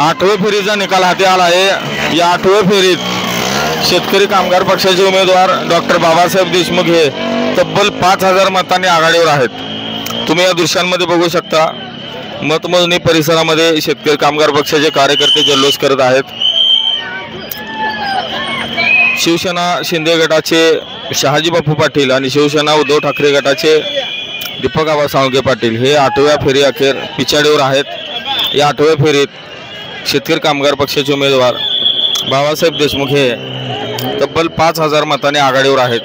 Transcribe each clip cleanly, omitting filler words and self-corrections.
8व्या फेरीचा निकाल हाती आला आहे। या 8व्या फेरीत शेतकरी कामगार पक्षाचे उमेदवार डॉक्टर बाबासाहेब देशमुख हे तब्बल 5000 मतांनी आघाडीवर आहेत। तुम्ही या दृश्यांमध्ये बघू शकता, मतमोजणी परिसरामध्ये शेतकरी कामगार पक्षाचे कार्यकर्ते जल्लोष करत आहेत। शिवसेना शिंदे गटाचे शहाजी बापू पाटील आणि शिवसेना उद्धव ठाकरे गटाचे दीपक आबा साळुंखे पाटील हे 8व्या फेरी अखेर पिछाडीवर आहेत। या 8व्या फेरीत शेतकरी कामगार पक्षाचे उमेदवार बाबासाहेब देशमुख हे तब्बल 5000 मतांनी आघाडीवर आहेत।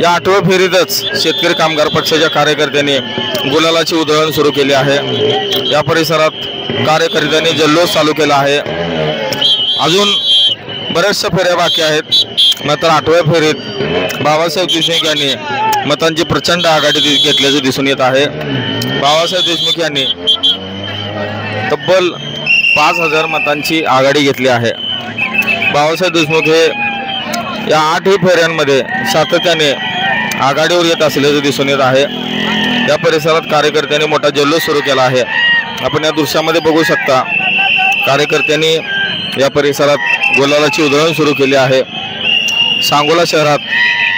या 8व्या फेरीतच शेतकरी कामगार पक्षाच्या कार्यकर्त्यांनी गुलालाची उधळण सुरू केली आहे। या परिसरात कार्यकर्त्यांनी जल्लोष चालू केला आहे। अजून बऱ्याचशा फेऱ्या बाकी आहेत, मात्र 8व्या फेरीत बाबासाहेब देशमुख यांनी मतांची प्रचंड आघाडी घेतल्याचे दिसून येत आहे। बाबासाहेब देशमुख यांनी तब्बल 5000 मतांची आघाडी घेतली आहे। बाबासाहेब देशमुख हे या 8ही फेऱ्यांमध्ये सातत्याने आघाडीवर येत असल्याचे दिसून येत आहे। या परिसरात कार्यकर्त्यांनी मोठा जल्लोष सुरू केला आहे। आपण या दृश्यामध्ये बघू शकता, कार्यकर्त्यांनी या परिसरात गुलालाची उधळण सुरू केली आहे। सांगोला शहरात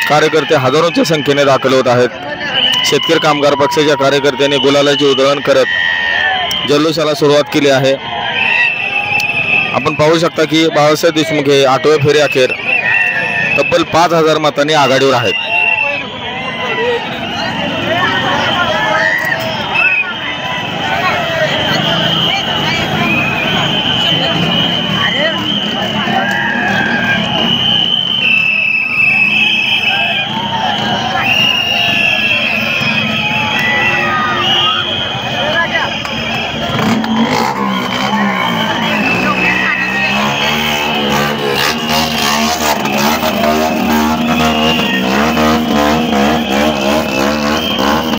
कार्यकर्ते हजारोंच्या संख्येने दाखल होत आहेत। शेतकरी कामगार पक्षाच्या कार्यकर्त्यांनी गुलालाची उधळण करत जल्लोषाला सुरुवात केली आहे। आपण पाहू शकता की बाबासाहेब देशमुख हे 8व्या फेरी अखेर तब्बल 5000 मतांनी आघाडीवर आहेत।